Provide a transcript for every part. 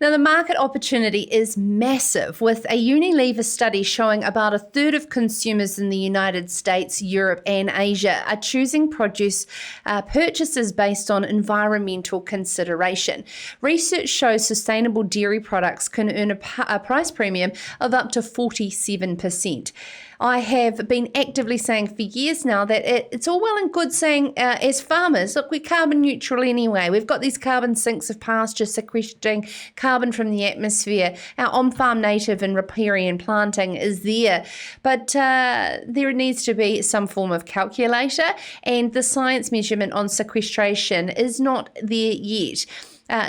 Now, the market opportunity is massive, with a Unilever study showing about a third of consumers in the United States, Europe, and Asia are choosing produce purchases based on environmental consideration. Research shows sustainable dairy products can earn a price premium of up to 47%. I have been actively saying for years now that it's all well and good saying as farmers, look, we're carbon neutral anyway. We've got these carbon sinks of pasture sequestering carbon from the atmosphere. Our on-farm native and riparian planting is there. But there needs to be some form of calculator, and the science measurement on sequestration is not there yet.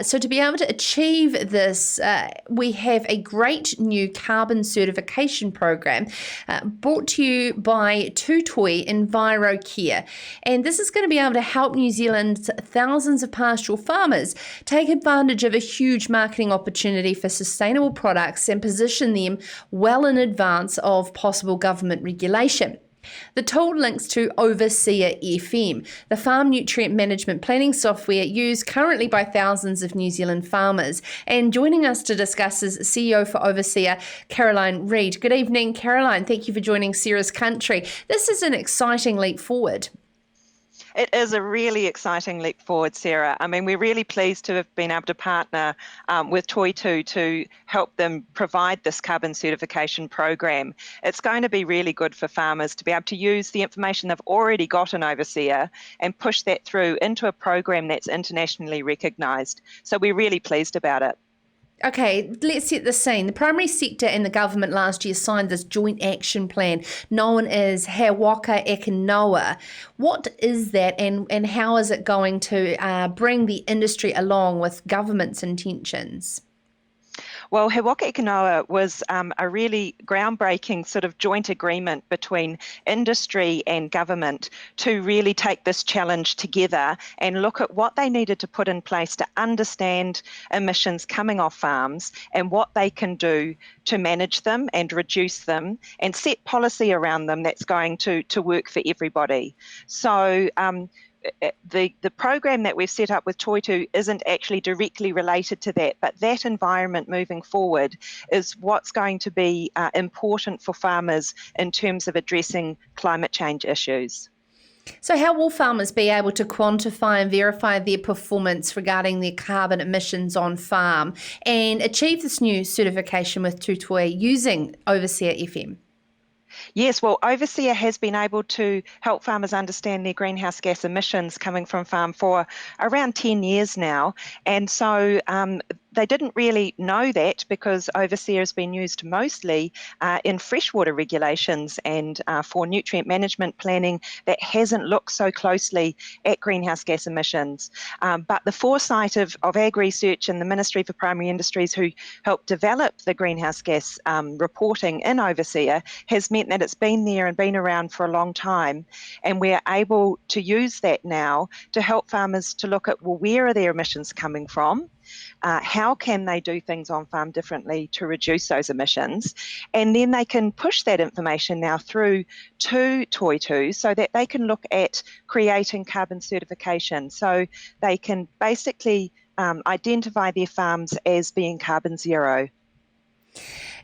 So to be able to achieve this, we have a great new carbon certification program brought to you by Toi Tū Envirocare. And this is going to be able to help New Zealand's thousands of pastoral farmers take advantage of a huge marketing opportunity for sustainable products and position them well in advance of possible government regulation. The tool links to Overseer FM, the farm nutrient management planning software used currently by thousands of New Zealand farmers. And joining us to discuss is CEO for Overseer, Caroline Reid. Good evening, Caroline. Thank you for joining Sarah's Country. This is an exciting leap forward. It is a really exciting leap forward, Sarah. I mean, we're really pleased to have been able to partner with Toi Tū to help them provide this carbon certification program. It's going to be really good for farmers to be able to use the information they've already got in Overseer and push that through into a program that's internationally recognised. So we're really pleased about it. Okay, let's set the scene. The primary sector and the government last year signed this joint action plan known as Haiwaka Ekanoa. What is that, and how is it going to bring the industry along with government's intentions? Well, Haiwaka Ekanoa was a really groundbreaking sort of joint agreement between industry and government to really take this challenge together and look at what they needed to put in place to understand emissions coming off farms and what they can do to manage them and reduce them and set policy around them that's going to work for everybody. So the program that we've set up with Toi Tū isn't actually directly related to that, but that environment moving forward is what's going to be important for farmers in terms of addressing climate change issues. So how will farmers be able to quantify and verify their performance regarding their carbon emissions on farm and achieve this new certification with Toi Tū using Overseer FM? Yes, well, Overseer has been able to help farmers understand their greenhouse gas emissions coming from farm for around 10 years now. And so they didn't really know that because Overseer has been used mostly in freshwater regulations and for nutrient management planning that hasn't looked so closely at greenhouse gas emissions. But the foresight of Ag Research and the Ministry for Primary Industries, who helped develop the greenhouse gas reporting in Overseer, has meant that it's been there and been around for a long time. And we're able to use that now to help farmers to look at, well, where are their emissions coming from? How can they do things on farm differently to reduce those emissions? And then they can push that information now through to Toi Tū so that they can look at creating carbon certification. So they can basically identify their farms as being carbon zero.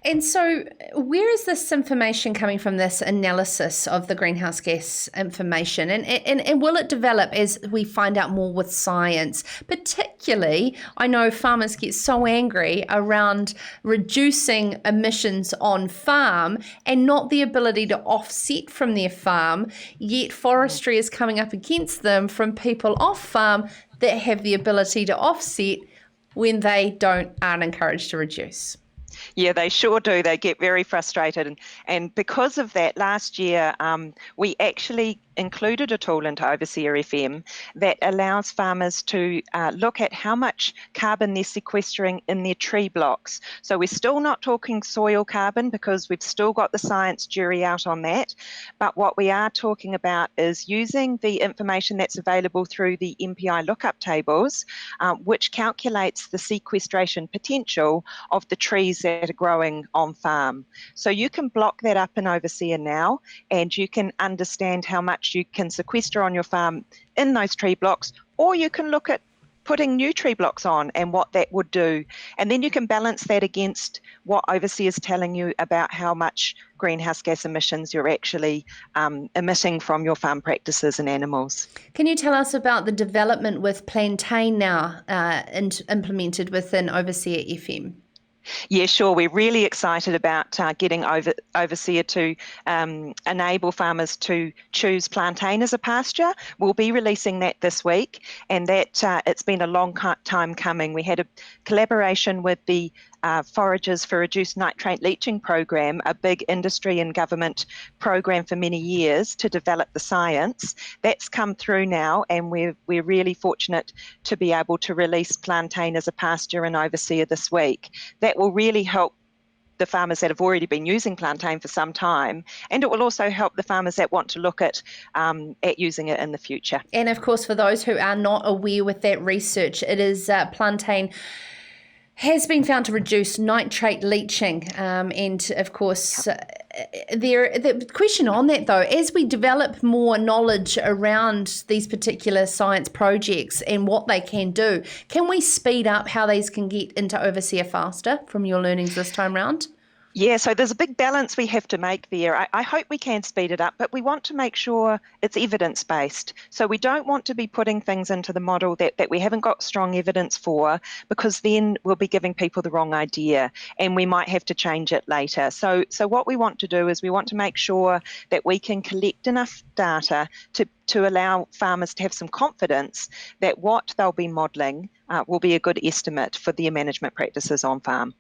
And so where is this information coming from, this analysis of the greenhouse gas information? And will it develop as we find out more with science? Particularly, I know farmers get so angry around reducing emissions on farm and not the ability to offset from their farm, yet forestry is coming up against them from people off farm that have the ability to offset when they aren't encouraged to reduce. Yeah, they sure do. They get very frustrated. And because of that, last year, we actually included a tool into Overseer FM that allows farmers to look at how much carbon they're sequestering in their tree blocks. So we're still not talking soil carbon because we've still got the science jury out on that. But what we are talking about is using the information that's available through the MPI lookup tables, which calculates the sequestration potential of the trees that are growing on farm. So you can block that up in Overseer now, and you can understand how much you can sequester on your farm in those tree blocks, or you can look at putting new tree blocks on and what that would do. And then you can balance that against what Overseer is telling you about how much greenhouse gas emissions you're actually emitting from your farm practices and animals. Can you tell us about the development with plantain now implemented within Overseer FM? Yeah, sure. We're really excited about getting Overseer to enable farmers to choose plantain as a pasture. We'll be releasing that this week, and that it's been a long time coming. We had a collaboration with the Foragers for Reduced Nitrate Leaching program, a big industry and government program for many years to develop the science. That's come through now, and we're really fortunate to be able to release plantain as a pasture in Overseer this week. That will really help the farmers that have already been using plantain for some time, and it will also help the farmers that want to look at using it in the future. And of course, for those who are not aware with that research, it is plantain has been found to reduce nitrate leaching. And of course, the question on that though, as we develop more knowledge around these particular science projects and what they can do, can we speed up how these can get into Overseer faster from your learnings this time round? Yeah, so there's a big balance we have to make there. I hope we can speed it up, but we want to make sure it's evidence-based. So we don't want to be putting things into the model that we haven't got strong evidence for, because then we'll be giving people the wrong idea and we might have to change it later. So what we want to do is we want to make sure that we can collect enough data to allow farmers to have some confidence that what they'll be modelling will be a good estimate for their management practices on farm.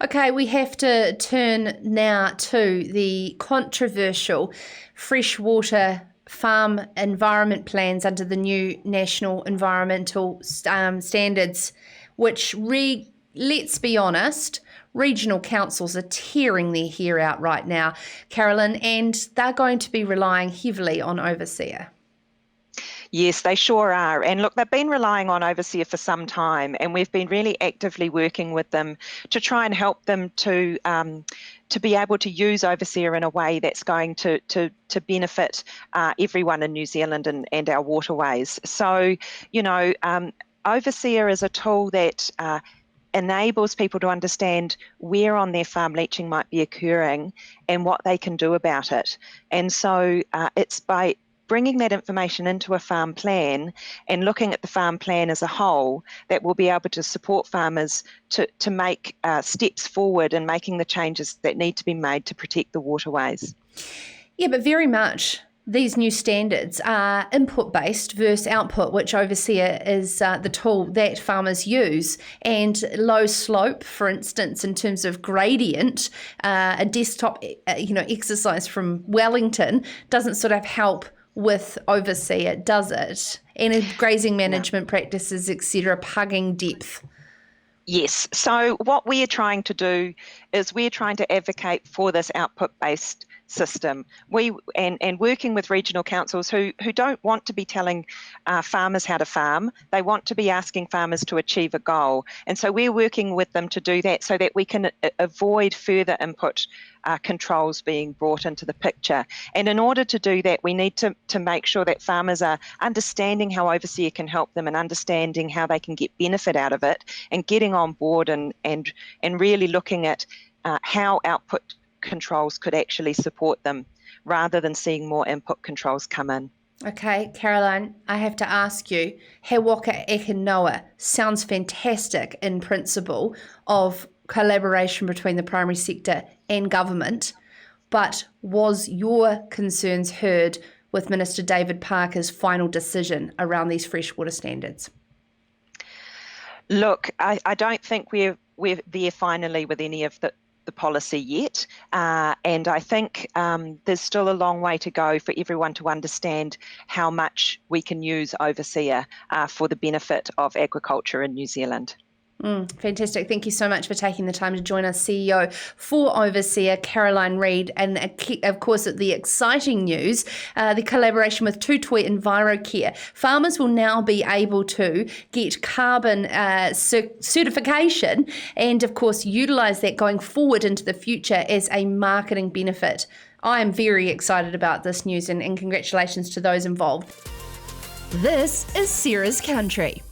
Okay, we have to turn now to the controversial freshwater farm environment plans under the new national environmental standards, which, let's be honest, regional councils are tearing their hair out right now, Carolyn, and they're going to be relying heavily on Overseer. Yes, they sure are. And look, they've been relying on Overseer for some time, and we've been really actively working with them to try and help them to be able to use Overseer in a way that's going to benefit everyone in New Zealand and our waterways. So, Overseer is a tool that enables people to understand where on their farm leaching might be occurring and what they can do about it. And so it's by bringing that information into a farm plan and looking at the farm plan as a whole that will be able to support farmers to make steps forward in making the changes that need to be made to protect the waterways. Yeah, but very much these new standards are input-based versus output, which Overseer is the tool that farmers use. And low slope, for instance, in terms of gradient, a desktop exercise from Wellington doesn't sort of help with Overseer, does it? And grazing management practices, etc., pugging depth. Yes. So what we are trying to do is we're trying to advocate for this output-based system. And working with regional councils who don't want to be telling farmers how to farm, they want to be asking farmers to achieve a goal. And so we're working with them to do that so that we can avoid further input controls being brought into the picture. And in order to do that, we need to make sure that farmers are understanding how Overseer can help them and understanding how they can get benefit out of it and getting on board and really looking at how output controls could actually support them rather than seeing more input controls come in. Okay, Caroline, I have to ask you, Haiwaka Ekanoa sounds fantastic in principle of collaboration between the primary sector and government, but was your concerns heard with Minister David Parker's final decision around these freshwater standards? Look, I don't think we're there finally with any of the policy yet, and I think there's still a long way to go for everyone to understand how much we can use Overseer for the benefit of agriculture in New Zealand. Fantastic. Thank you so much for taking the time to join us, CEO for Overseer, Caroline Reid, and of course the exciting news, the collaboration with Toi Tū Envirocare. Farmers will now be able to get carbon certification and of course utilise that going forward into the future as a marketing benefit. I am very excited about this news and congratulations to those involved. This is Sarah's Country.